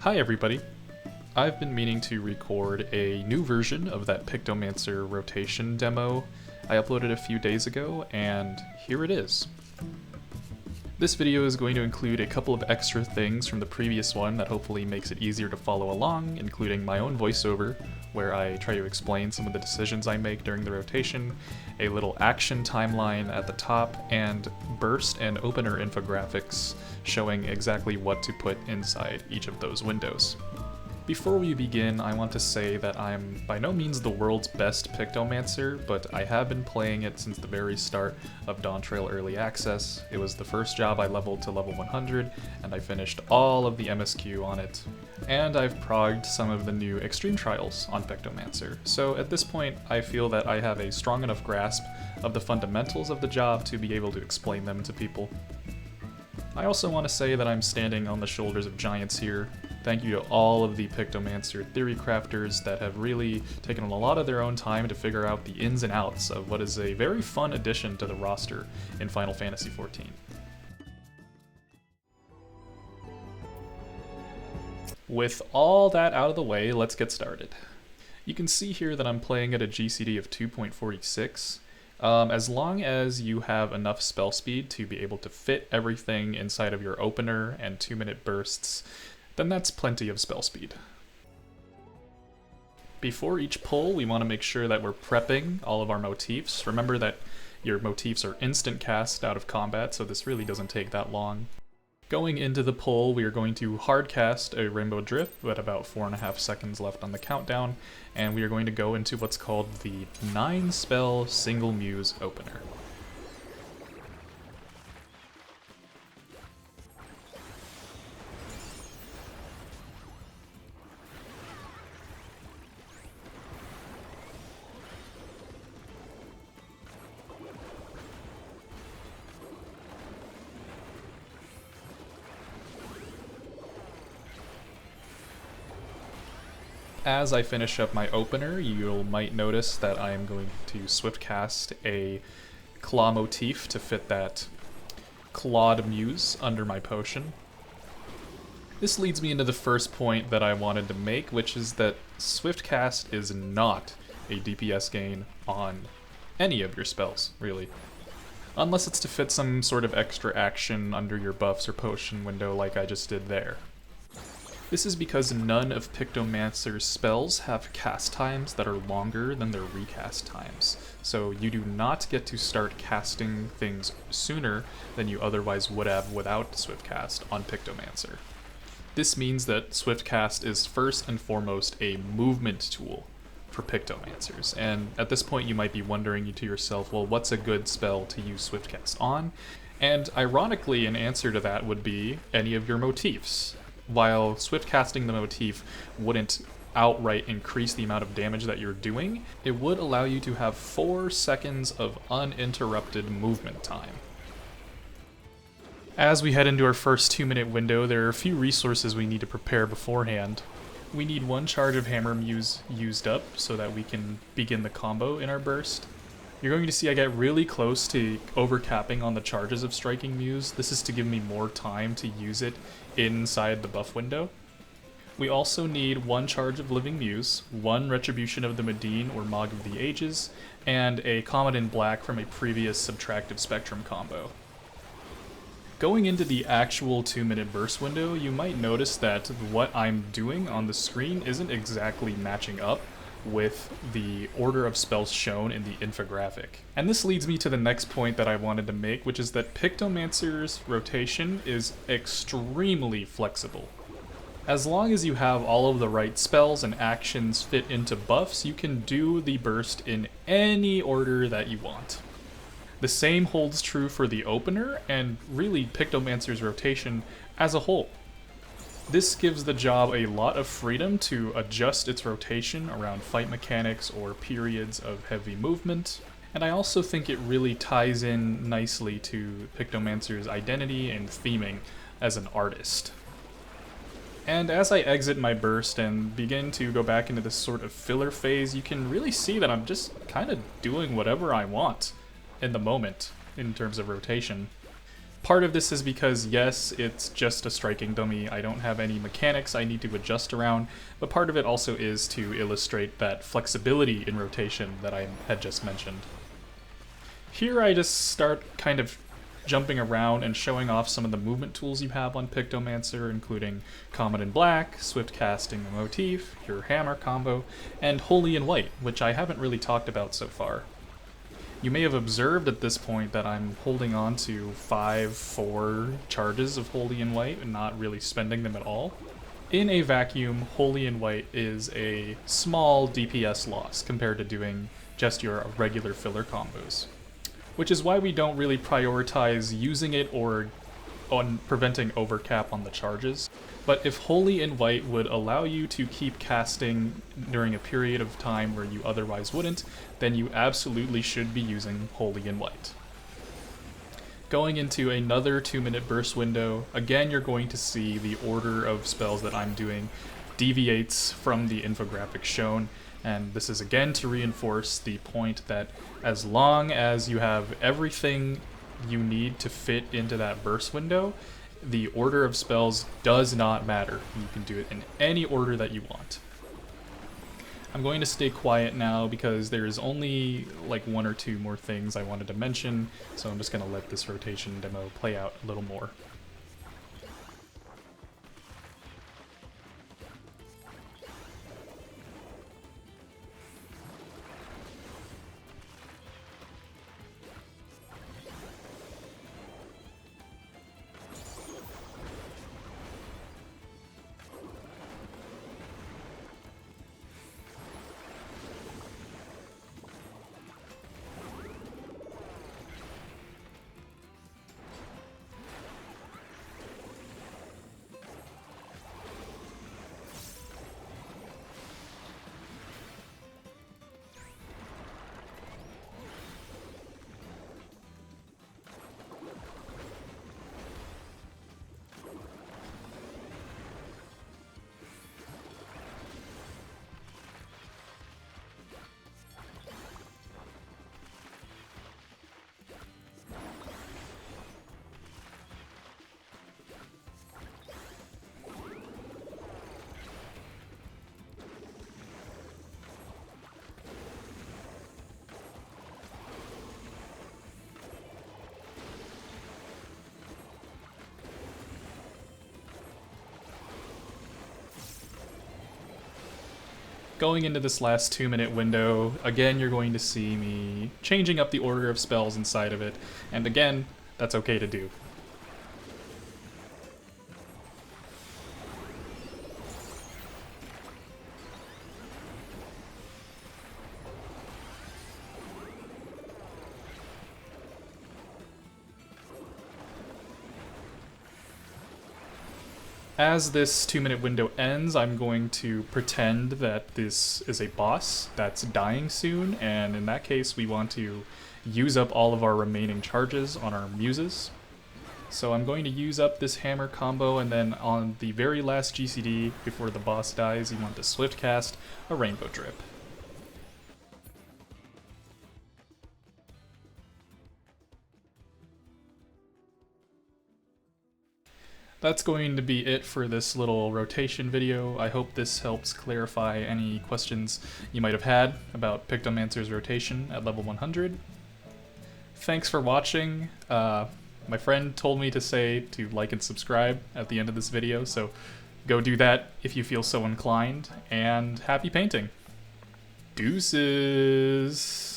Hi everybody! I've been meaning to record a new version of that Pictomancer Rotation demo I uploaded a few days ago, and here it is. This video is going to include a couple of extra things from the previous one that hopefully makes it easier to follow along, including my own voiceover, where I try to explain some of the decisions I make during the rotation, a little action timeline at the top, and burst and opener infographics showing exactly what to put inside each of those windows. Before we begin, I want to say that I'm by no means the world's best Pictomancer, but I have been playing it since the very start of Dawntrail Early Access. It was the first job I leveled to level 100, and I finished all of the MSQ on it. And I've progged some of the new Extreme Trials on Pictomancer, so at this point I feel that I have a strong enough grasp of the fundamentals of the job to be able to explain them to people. I also want to say that I'm standing on the shoulders of giants here. Thank you to all of the Pictomancer theory crafters that have really taken a lot of their own time to figure out the ins and outs of what is a very fun addition to the roster in Final Fantasy XIV. With all that out of the way, let's get started. You can see here that I'm playing at a GCD of 2.46. As long as you have enough spell speed to be able to fit everything inside of your opener and 2-minute bursts, then that's plenty of spell speed. Before each pull, we want to make sure that we're prepping all of our motifs. Remember that your motifs are instant cast out of combat, so this really doesn't take that long. Going into the pull, we are going to hard cast a Rainbow Drift with about 4.5 seconds left on the countdown, and we are going to go into what's called the 9-spell single muse opener. As I finish up my opener, you might notice that I am going to swiftcast a claw motif to fit that clawed muse under my potion. This leads me into the first point that I wanted to make, which is that swiftcast is not a DPS gain on any of your spells, really. Unless it's to fit some sort of extra action under your buffs or potion window like I just did there. This is because none of Pictomancer's spells have cast times that are longer than their recast times, so you do not get to start casting things sooner than you otherwise would have without Swiftcast on Pictomancer. This means that Swiftcast is first and foremost a movement tool for Pictomancers, and at this point you might be wondering to yourself, well, what's a good spell to use Swiftcast on? And ironically, an answer to that would be any of your motifs. While swift casting the motif wouldn't outright increase the amount of damage that you're doing, it would allow you to have 4 seconds of uninterrupted movement time. As we head into our first 2-minute window, there are a few resources we need to prepare beforehand. We need 1 charge of Hammer Muse used up so that we can begin the combo in our burst. You're going to see I get really close to overcapping on the charges of Striking Muse. This is to give me more time to use it inside the buff window. We also need 1 charge of Living Muse, 1 Retribution of the Medine or Mog of the Ages, and a Comet in Black from a previous Subtractive Spectrum combo. Going into the actual 2-minute burst window, you might notice that what I'm doing on the screen isn't exactly matching up with the order of spells shown in the infographic. And this leads me to the next point that I wanted to make, which is that Pictomancer's rotation is extremely flexible. As long as you have all of the right spells and actions fit into buffs, you can do the burst in any order that you want. The same holds true for the opener, and really Pictomancer's rotation as a whole. This gives the job a lot of freedom to adjust its rotation around fight mechanics or periods of heavy movement, and I also think it really ties in nicely to Pictomancer's identity and theming as an artist. And as I exit my burst and begin to go back into this sort of filler phase, you can really see that I'm just kind of doing whatever I want in the moment in terms of rotation. Part of this is because, yes, it's just a striking dummy. I don't have any mechanics I need to adjust around, but part of it also is to illustrate that flexibility in rotation that I had just mentioned. Here I just start kind of jumping around and showing off some of the movement tools you have on Pictomancer, including Comet in Black, Swift Casting the Motif, your Hammer combo, and Holy in White, which I haven't really talked about so far. You may have observed at this point that I'm holding on to 4 charges of Holy in White and not really spending them at all. In a vacuum, Holy in White is a small DPS loss compared to doing just your regular filler combos, which is why we don't really prioritize using it or on preventing overcap on the charges. But if Holy in White would allow you to keep casting during a period of time where you otherwise wouldn't, then you absolutely should be using Holy in White. Going into another 2-minute burst window, again you're going to see the order of spells that I'm doing deviates from the infographic shown, and this is again to reinforce the point that as long as you have everything you need to fit into that burst window, the order of spells does not matter. You can do it in any order that you want. I'm going to stay quiet now because there's only like 1 or 2 more things I wanted to mention, so I'm just going to let this rotation demo play out a little more. Going into this last 2-minute window, again you're going to see me changing up the order of spells inside of it, and again, that's okay to do. As this 2-minute window ends, I'm going to pretend that this is a boss that's dying soon, and in that case we want to use up all of our remaining charges on our muses. So I'm going to use up this hammer combo, and then on the very last GCD, before the boss dies, you want to swift cast a rainbow drip. That's going to be it for this little rotation video. I hope this helps clarify any questions you might have had about Pictomancer's rotation at level 100. Thanks for watching. My friend told me to say to like and subscribe at the end of this video, so go do that if you feel so inclined, and happy painting. Deuces!